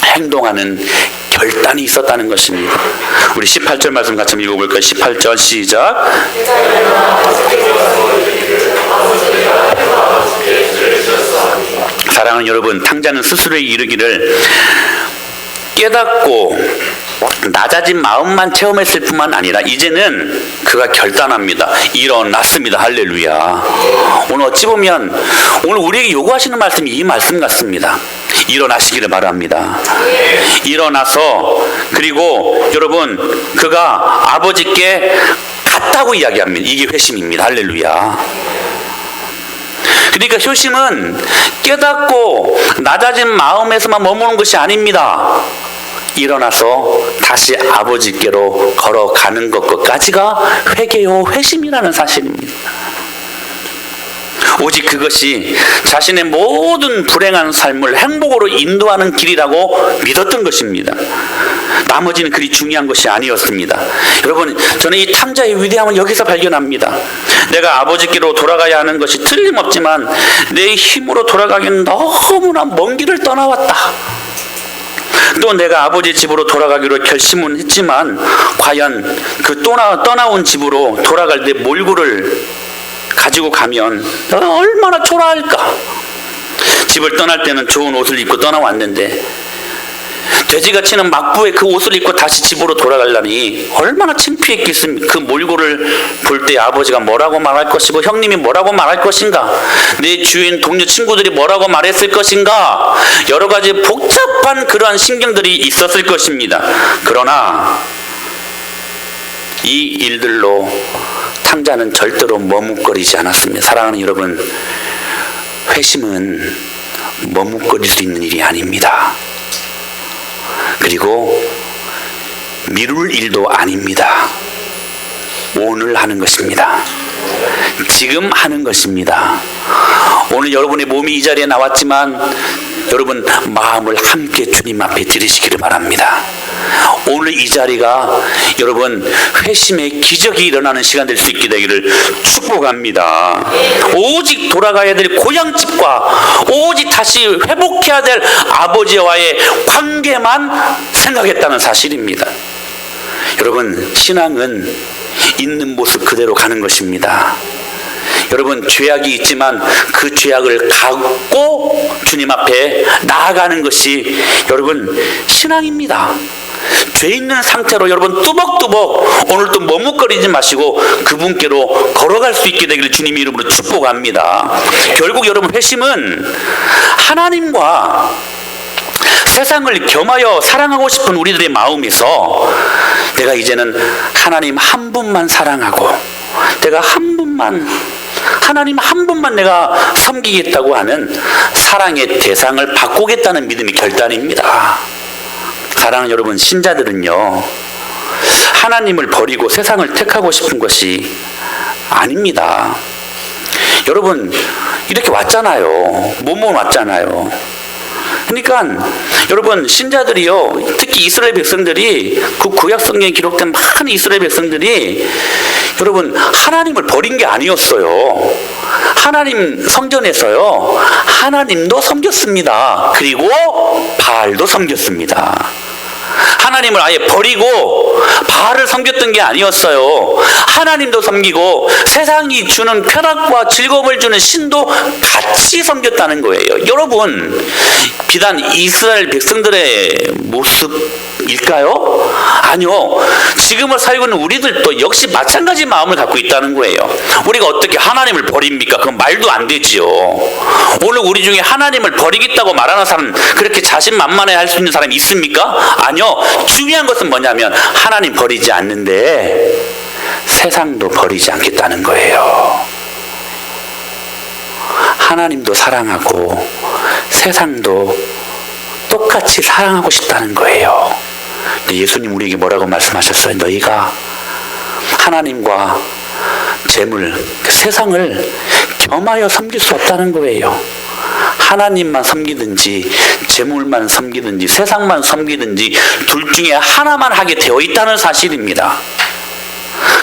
행동하는 결단이 있었다는 것입니다. 우리 18절 말씀 같이 한번 읽어볼까요? 18절 시작. 사랑하는 여러분, 탕자는 스스로에 이르기를 깨닫고 낮아진 마음만 체험했을 뿐만 아니라 이제는 그가 결단합니다. 일어났습니다. 할렐루야. 오늘 어찌 보면 오늘 우리에게 요구하시는 말씀이 이 말씀 같습니다. 일어나시기를 바랍니다. 일어나서 그리고 여러분 그가 아버지께 갔다고 이야기합니다. 이게 회심입니다. 할렐루야. 그러니까 효심은 깨닫고 낮아진 마음에서만 머무는 것이 아닙니다. 일어나서 다시 아버지께로 걸어가는 것까지가 회개요 회심이라는 사실입니다. 오직 그것이 자신의 모든 불행한 삶을 행복으로 인도하는 길이라고 믿었던 것입니다. 나머지는 그리 중요한 것이 아니었습니다. 여러분, 저는 이 탕자의 위대함을 여기서 발견합니다. 내가 아버지께로 돌아가야 하는 것이 틀림없지만 내 힘으로 돌아가기는 너무나 먼 길을 떠나왔다. 또 내가 아버지 집으로 돌아가기로 결심은 했지만 과연 그 떠나온 집으로 돌아갈 때 몰골을 가지고 가면 얼마나 초라할까. 집을 떠날 때는 좋은 옷을 입고 떠나왔는데 돼지같이는 막부에 그 옷을 입고 다시 집으로 돌아가려니 얼마나 창피했겠습니까. 그 몰골을 볼 때 아버지가 뭐라고 말할 것이고 형님이 뭐라고 말할 것인가, 내 주인 동료 친구들이 뭐라고 말했을 것인가, 여러 가지 복잡한 그러한 신경들이 있었을 것입니다. 그러나 이 일들로 탕자는 절대로 머뭇거리지 않았습니다. 사랑하는 여러분, 회심은 머뭇거릴 수 있는 일이 아닙니다. 그리고 미룰 일도 아닙니다. 오늘 하는 것입니다. 지금 하는 것입니다. 오늘 여러분의 몸이 이 자리에 나왔지만 여러분 마음을 함께 주님 앞에 드리시기를 바랍니다. 오늘 이 자리가 여러분 회심의 기적이 일어나는 시간 될 수 있게 되기를 축복합니다. 오직 돌아가야 될 고향집과 오직 다시 회복해야 될 아버지와의 관계만 생각했다는 사실입니다. 여러분 신앙은 있는 모습 그대로 가는 것입니다. 여러분 죄악이 있지만 그 죄악을 갖고 주님 앞에 나아가는 것이 여러분 신앙입니다. 죄 있는 상태로 여러분 뚜벅뚜벅 오늘도 머뭇거리지 마시고 그분께로 걸어갈 수 있게 되기를 주님의 이름으로 축복합니다. 결국 여러분 회심은 하나님과 세상을 겸하여 사랑하고 싶은 우리들의 마음에서 내가 이제는 하나님 한 분만 사랑하고 내가 하나님 한 분만 내가 섬기겠다고 하는 사랑의 대상을 바꾸겠다는 믿음이 결단입니다. 사랑하는 여러분, 신자들은요 하나님을 버리고 세상을 택하고 싶은 것이 아닙니다. 여러분 이렇게 왔잖아요. 몸은 왔잖아요. 그러니까 여러분 신자들이요 특히 이스라엘 백성들이 그 구약 성경에 기록된 많은 이스라엘 백성들이 여러분 하나님을 버린 게 아니었어요. 하나님 성전에서요 하나님도 섬겼습니다. 그리고 바알도 섬겼습니다. 하나님을 아예 버리고 바알을 섬겼던 게 아니었어요. 하나님도 섬기고 세상이 주는 쾌락과 즐거움을 주는 신도 같이 섬겼다는 거예요. 여러분 비단 이스라엘 백성들의 모습일까요? 아니요. 지금을 살고 있는 우리들도 역시 마찬가지 마음을 갖고 있다는 거예요. 우리가 어떻게 하나님을 버립니까? 그건 말도 안 되지요. 오늘 우리 중에 하나님을 버리겠다고 말하는 사람 그렇게 자신만만해 할 수 있는 사람이 있습니까? 아니요. 중요한 것은 뭐냐면 하나님 버리지 않는데 세상도 버리지 않겠다는 거예요. 하나님도 사랑하고 세상도 똑같이 사랑하고 싶다는 거예요. 예수님 우리에게 뭐라고 말씀하셨어요? 너희가 하나님과 재물, 세상을 겸하여 섬길 수 없다는 거예요. 하나님만 섬기든지 재물만 섬기든지 세상만 섬기든지 둘 중에 하나만 하게 되어 있다는 사실입니다.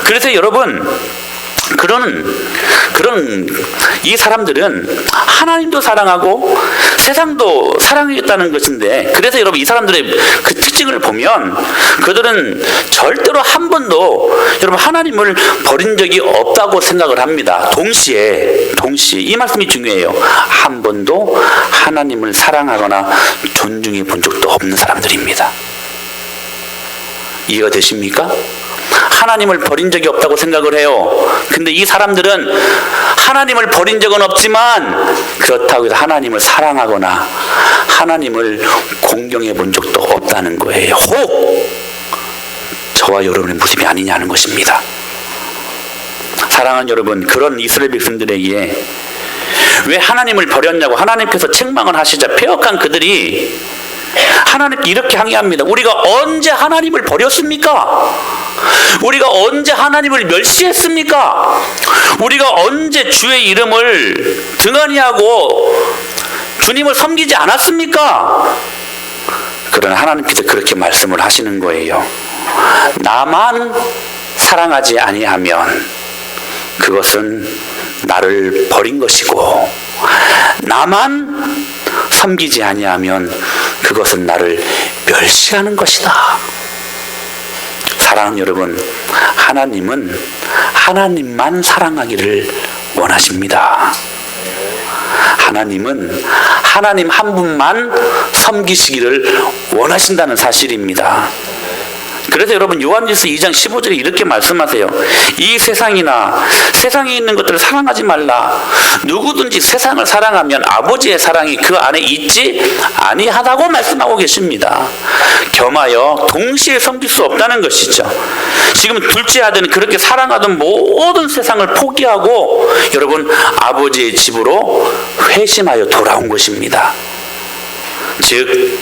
그래서 여러분 그런 이 사람들은 하나님도 사랑하고 세상도 사랑하겠다는 것인데 그래서 여러분 이 사람들의 그 특징을 보면 그들은 절대로 한 번도 여러분 하나님을 버린 적이 없다고 생각을 합니다. 동시에 이 말씀이 중요해요. 한 번도 하나님을 사랑하거나 존중해 본 적도 없는 사람들입니다. 이해가 되십니까? 하나님을 버린 적이 없다고 생각을 해요. 근데 이 사람들은 하나님을 버린 적은 없지만 그렇다고 해서 하나님을 사랑하거나 하나님을 공경해 본 적도 없다는 거예요. 혹 저와 여러분의 모습이 아니냐는 것입니다. 사랑하는 여러분, 그런 이스라엘 백성들에게 왜 하나님을 버렸냐고 하나님께서 책망을 하시자 폐역한 그들이 하나님께 이렇게 항의합니다. 우리가 언제 하나님을 버렸습니까? 우리가 언제 하나님을 멸시했습니까? 우리가 언제 주의 이름을 등한히 하고 주님을 섬기지 않았습니까? 그러나 하나님께서 그렇게 말씀을 하시는 거예요. 나만 사랑하지 아니하면 그것은 나를 버린 것이고 나만 섬기지 아니하면 그것은 나를 멸시하는 것이다. 사랑하는 여러분, 하나님은 하나님만 사랑하기를 원하십니다. 하나님은 하나님 한 분만 섬기시기를 원하신다는 사실입니다. 그래서 여러분 요한일서 2장 15절에 이렇게 말씀하세요. 이 세상이나 세상에 있는 것들을 사랑하지 말라. 누구든지 세상을 사랑하면 아버지의 사랑이 그 안에 있지 아니하다고 말씀하고 계십니다. 겸하여 동시에 섬길 수 없다는 것이죠. 지금 둘째 아들은 그렇게 사랑하던 모든 세상을 포기하고 여러분 아버지의 집으로 회심하여 돌아온 것입니다. 즉,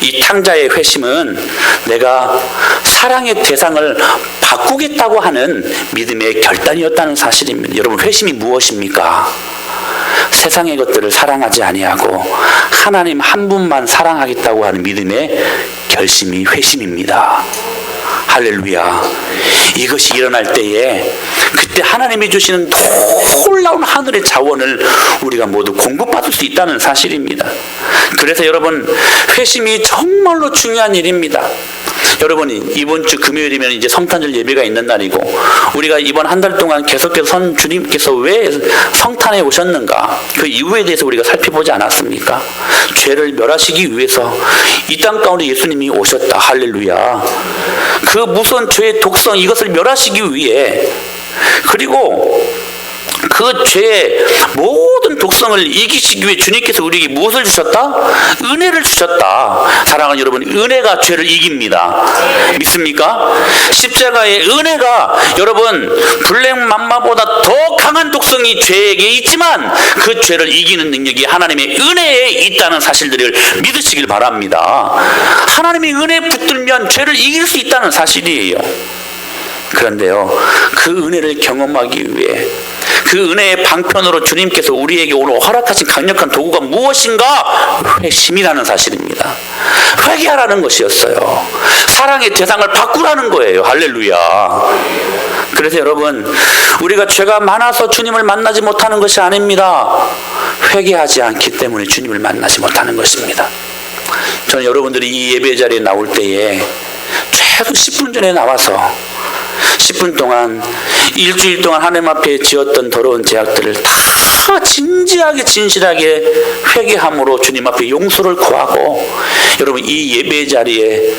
이 탕자의 회심은 내가 사랑의 대상을 바꾸겠다고 하는 믿음의 결단이었다는 사실입니다. 여러분, 회심이 무엇입니까? 세상의 것들을 사랑하지 아니하고 하나님 한 분만 사랑하겠다고 하는 믿음의 결심이 회심입니다. 할렐루야. 이것이 일어날 때에 그때 하나님이 주시는 놀라운 하늘의 자원을 우리가 모두 공급받을 수 있다는 사실입니다. 그래서 여러분, 회심이 정말로 중요한 일입니다. 여러분, 이번 주 금요일이면 이제 성탄절 예배가 있는 날이고, 우리가 이번 한 달 동안 계속해서 주님께서 왜 성탄에 오셨는가, 그 이유에 대해서 우리가 살펴보지 않았습니까? 죄를 멸하시기 위해서 이 땅 가운데 예수님이 오셨다. 할렐루야. 그 무서운 죄의 독성, 이것을 멸하시기 위해, 그리고 그 죄의 모든 독성을 이기시기 위해 주님께서 우리에게 무엇을 주셨다? 은혜를 주셨다. 사랑하는 여러분, 은혜가 죄를 이깁니다. 믿습니까? 십자가의 은혜가, 여러분, 블랙 맘마보다 더 강한 독성이 죄에게 있지만 그 죄를 이기는 능력이 하나님의 은혜에 있다는 사실들을 믿으시길 바랍니다. 하나님의 은혜에 붙들면 죄를 이길 수 있다는 사실이에요. 그런데요, 그 은혜를 경험하기 위해, 그 은혜의 방편으로 주님께서 우리에게 오늘 허락하신 강력한 도구가 무엇인가? 회심이라는 사실입니다. 회개하라는 것이었어요. 사랑의 대상을 바꾸라는 거예요. 할렐루야. 그래서 여러분, 우리가 죄가 많아서 주님을 만나지 못하는 것이 아닙니다. 회개하지 않기 때문에 주님을 만나지 못하는 것입니다. 저는 여러분들이 이 예배 자리에 나올 때에 최소 10분 전에 나와서 10분 동안, 일주일 동안 하나님 앞에 지었던 더러운 죄악들을 다 진지하게 진실하게 회개함으로 주님 앞에 용서를 구하고, 여러분, 이 예배 자리에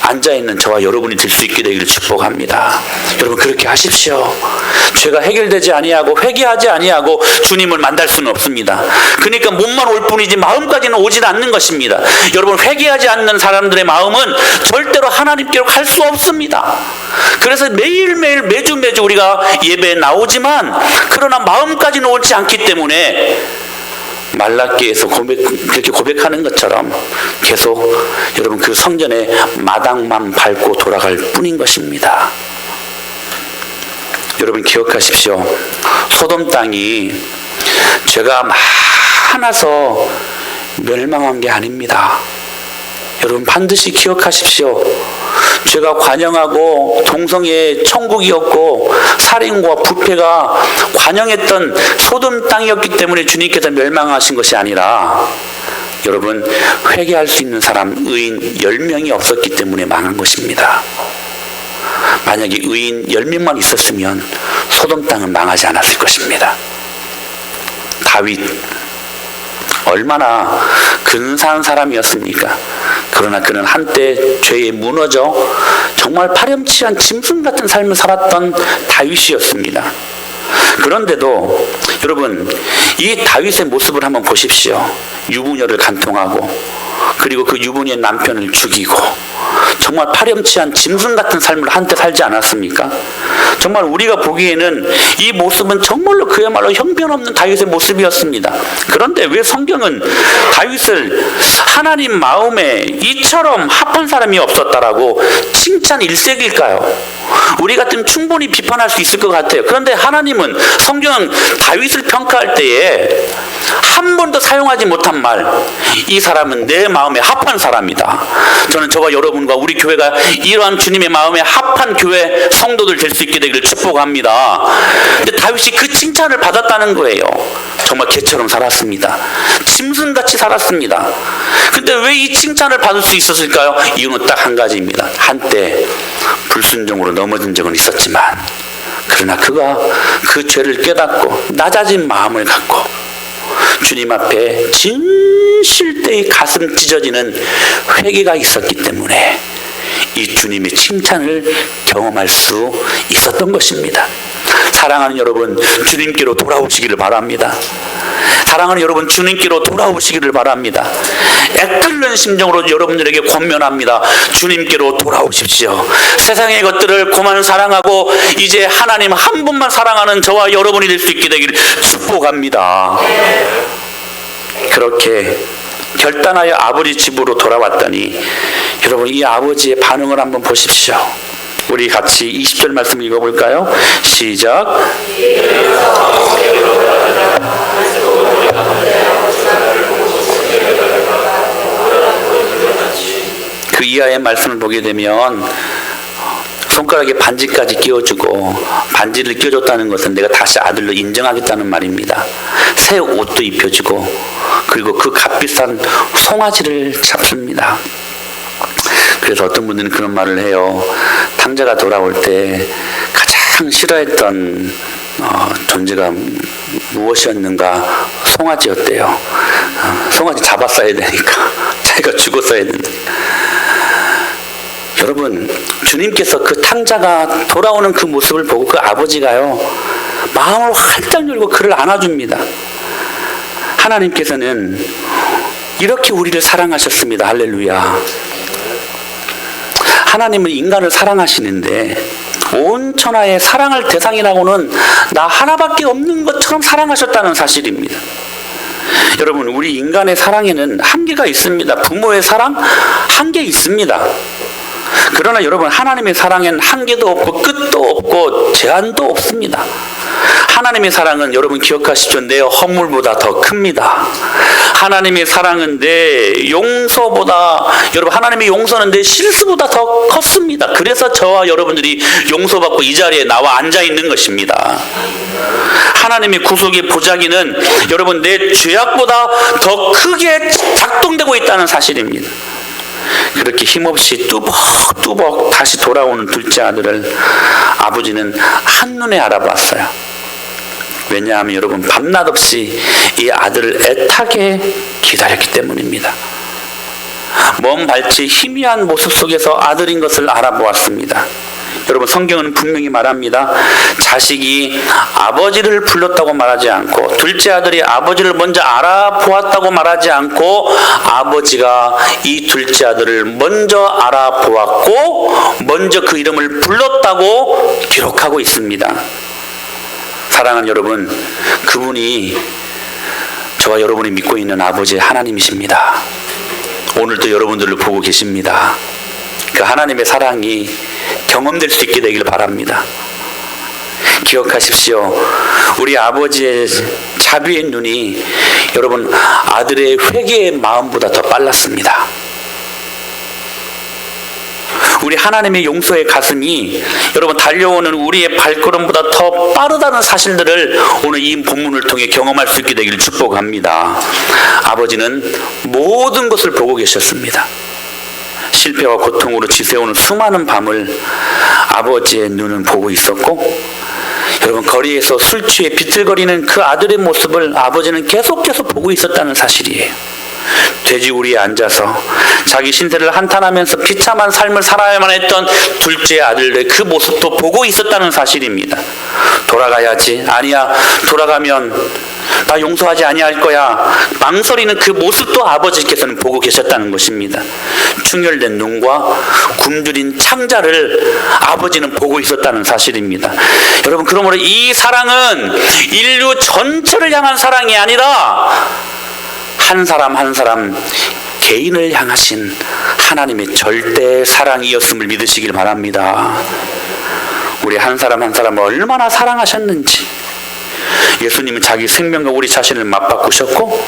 앉아있는 저와 여러분이 될 수 있게 되기를 축복합니다. 여러분, 그렇게 하십시오. 죄가 해결되지 아니하고 회개하지 아니하고 주님을 만날 수는 없습니다. 그러니까 몸만 올 뿐이지 마음까지는 오진 않는 것입니다. 여러분, 회개하지 않는 사람들의 마음은 절대로 하나님께로 갈 수 없습니다. 그래서 매일매일 매주 우리가 예배에 나오지만, 그러나 마음까지는 옳지 않기 때문에 말라기에서 그렇게 고백하는 것처럼 계속 여러분 그 성전의 마당만 밟고 돌아갈 뿐인 것입니다. 여러분, 기억하십시오. 소돔 땅이 죄가 많아서 멸망한 게 아닙니다. 여러분, 반드시 기억하십시오. 죄가 관영하고 동성애의 천국이었고 살인과 부패가 관영했던 소돔 땅이었기 때문에 주님께서 멸망하신 것이 아니라, 여러분, 회개할 수 있는 사람, 의인 10명이 없었기 때문에 망한 것입니다. 만약에 의인 10명만 있었으면 소돔 땅은 망하지 않았을 것입니다. 다윗, 얼마나 근사한 사람이었습니까? 그러나 그는 한때 죄에 무너져 정말 파렴치한 짐승 같은 삶을 살았던 다윗이었습니다. 그런데도 여러분, 이 다윗의 모습을 한번 보십시오. 유부녀를 간통하고, 그리고 그 유부녀의 남편을 죽이고, 정말 파렴치한 짐승 같은 삶을 한때 살지 않았습니까? 정말 우리가 보기에는 이 모습은 정말로 그야말로 형편없는 다윗의 모습이었습니다. 그런데 왜 성경은 다윗을 하나님 마음에 이처럼 합한 사람이 없었다라고 칭찬 일색일까요? 우리 같으면 충분히 비판할 수 있을 것 같아요. 그런데 하나님은, 성경은 다윗을 평가할 때에 한 번도 사용하지 못한 말, 이 사람은 내 마음에 합한 사람이다. 저는 저와 여러분과 우리 교회가 이러한 주님의 마음에 합한 교회 성도들 될 수 있게 되기를 축복합니다. 근데 다윗이 그 칭찬을 받았다는 거예요. 정말 개처럼 살았습니다. 짐승같이 살았습니다. 근데 왜 이 칭찬을 받을 수 있었을까요? 이유는 딱 한 가지입니다. 한때 불순종으로 넘어진 적은 있었지만, 그러나 그가 그 죄를 깨닫고 낮아진 마음을 갖고 주님 앞에 진실되이 가슴 찢어지는 회개가 있었기 때문에 이 주님의 칭찬을 경험할 수 있었던 것입니다. 사랑하는 여러분, 주님께로 돌아오시기를 바랍니다. 사랑하는 여러분, 주님께로 돌아오시기를 바랍니다. 애끓는 심정으로 여러분들에게 권면합니다. 주님께로 돌아오십시오. 세상의 것들을 그만 사랑하고 이제 하나님 한 분만 사랑하는 저와 여러분이 될 수 있게 되기를 축복합니다. 그렇게 결단하여 아버지 집으로 돌아왔더니 여러분 이 아버지의 반응을 한번 보십시오. 우리 같이 20절 말씀 읽어볼까요? 시작. 그 이하의 말씀을 보게 되면 손가락에 반지까지 끼워주고, 반지를 끼워줬다는 것은 내가 다시 아들로 인정하겠다는 말입니다. 새 옷도 입혀주고, 그리고 그 값비싼 송아지를 잡습니다. 그래서 어떤 분들은 그런 말을 해요. 탕자가 돌아올 때 가장 싫어했던 존재가 무엇이었는가? 송아지였대요. 송아지 잡았어야 되니까. 자기가 죽었어야 되니까. 여러분, 주님께서 그 탕자가 돌아오는 그 모습을 보고 그 아버지가요, 마음을 활짝 열고 그를 안아줍니다. 하나님께서는 이렇게 우리를 사랑하셨습니다. 할렐루야. 하나님은 인간을 사랑하시는데 온 천하의 사랑할 대상이라고는 나 하나밖에 없는 것처럼 사랑하셨다는 사실입니다. 여러분, 우리 인간의 사랑에는 한계가 있습니다. 부모의 사랑 한계 있습니다. 그러나 여러분, 하나님의 사랑엔 한계도 없고 끝도 없고 제한도 없습니다. 하나님의 사랑은 여러분 기억하십시오. 내 허물보다 더 큽니다. 하나님의 사랑은 내 용서보다, 여러분 하나님의 용서는 내 실수보다 더 컸습니다. 그래서 저와 여러분들이 용서받고 이 자리에 나와 앉아 있는 것입니다. 하나님의 구속의 보자기는 여러분 내 죄악보다 더 크게 작동되고 있다는 사실입니다. 그렇게 힘없이 뚜벅뚜벅 다시 돌아오는 둘째 아들을 아버지는 한눈에 알아봤어요. 왜냐하면 여러분 밤낮 없이 이 아들을 애타게 기다렸기 때문입니다. 먼 발치 희미한 모습 속에서 아들인 것을 알아보았습니다. 여러분, 성경은 분명히 말합니다. 자식이 아버지를 불렀다고 말하지 않고, 둘째 아들이 아버지를 먼저 알아보았다고 말하지 않고, 아버지가 이 둘째 아들을 먼저 알아보았고 먼저 그 이름을 불렀다고 기록하고 있습니다. 사랑하는 여러분, 그분이 저와 여러분이 믿고 있는 아버지의 하나님이십니다. 오늘도 여러분들을 보고 계십니다. 그 하나님의 사랑이 경험될 수 있게 되길 바랍니다. 기억하십시오. 우리 아버지의 자비의 눈이 여러분 아들의 회개의 마음보다 더 빨랐습니다. 우리 하나님의 용서의 가슴이 여러분 달려오는 우리의 발걸음보다 더 빠르다는 사실들을 오늘 이 본문을 통해 경험할 수 있게 되기를 축복합니다. 아버지는 모든 것을 보고 계셨습니다. 실패와 고통으로 지새우는 수많은 밤을 아버지의 눈은 보고 있었고, 여러분 거리에서 술 취해 비틀거리는 그 아들의 모습을 아버지는 계속해서 보고 있었다는 사실이에요. 돼지우리에 앉아서 자기 신세를 한탄하면서 비참한 삶을 살아야만 했던 둘째 아들의 그 모습도 보고 있었다는 사실입니다. 돌아가야지, 아니야, 돌아가면 나 용서하지 아니할 거야, 망설이는 그 모습도 아버지께서는 보고 계셨다는 것입니다. 충혈된 눈과 굶주린 창자를 아버지는 보고 있었다는 사실입니다. 여러분, 그러므로 이 사랑은 인류 전체를 향한 사랑이 아니라 한 사람 한 사람 개인을 향하신 하나님의 절대 사랑이었음을 믿으시길 바랍니다. 우리 한 사람 한 사람을 얼마나 사랑하셨는지, 예수님은 자기 생명과 우리 자신을 맞바꾸셨고,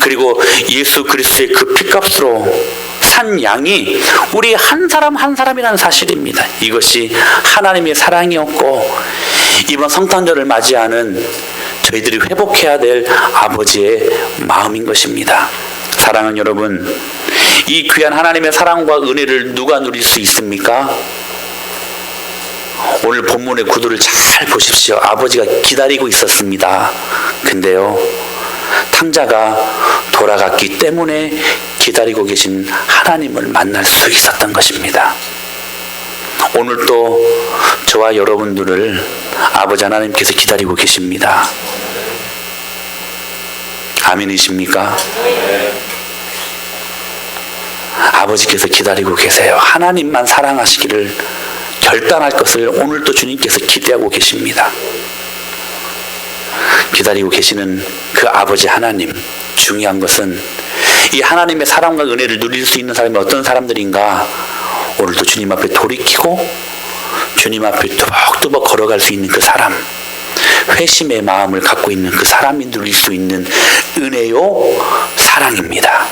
그리고 예수 그리스도의 그 피값으로 산 양이 우리 한 사람 한 사람이라는 사실입니다. 이것이 하나님의 사랑이었고, 이번 성탄절을 맞이하는 저희들이 회복해야 될 아버지의 마음인 것입니다. 사랑하는 여러분, 이 귀한 하나님의 사랑과 은혜를 누가 누릴 수 있습니까? 오늘 본문의 구도를 잘 보십시오. 아버지가 기다리고 있었습니다. 근데요, 탕자가 돌아갔기 때문에 기다리고 계신 하나님을 만날 수 있었던 것입니다. 오늘도 저와 여러분들을 아버지 하나님께서 기다리고 계십니다. 아멘이십니까? 아버지께서 기다리고 계세요. 하나님만 사랑하시기를 결단할 것을 오늘도 주님께서 기대하고 계십니다. 기다리고 계시는 그 아버지 하나님, 중요한 것은 이 하나님의 사랑과 은혜를 누릴 수 있는 사람이 어떤 사람들인가? 오늘도 주님 앞에 돌이키고 주님 앞에 뚜벅뚜벅 걸어갈 수 있는 그 사람, 회심의 마음을 갖고 있는 그 사람이 누릴 수 있는 은혜요 사랑입니다.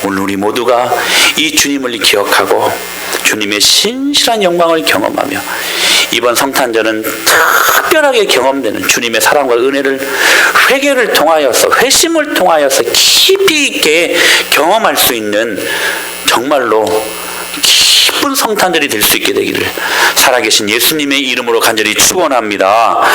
오늘 우리 모두가 이 주님을 기억하고 주님의 신실한 영광을 경험하며 이번 성탄절은 특별하게 경험되는 주님의 사랑과 은혜를 회개를 통하여서, 회심을 통하여서 깊이 있게 경험할 수 있는 정말로 기쁜 성탄절이 될 수 있게 되기를 살아계신 예수님의 이름으로 간절히 축원합니다.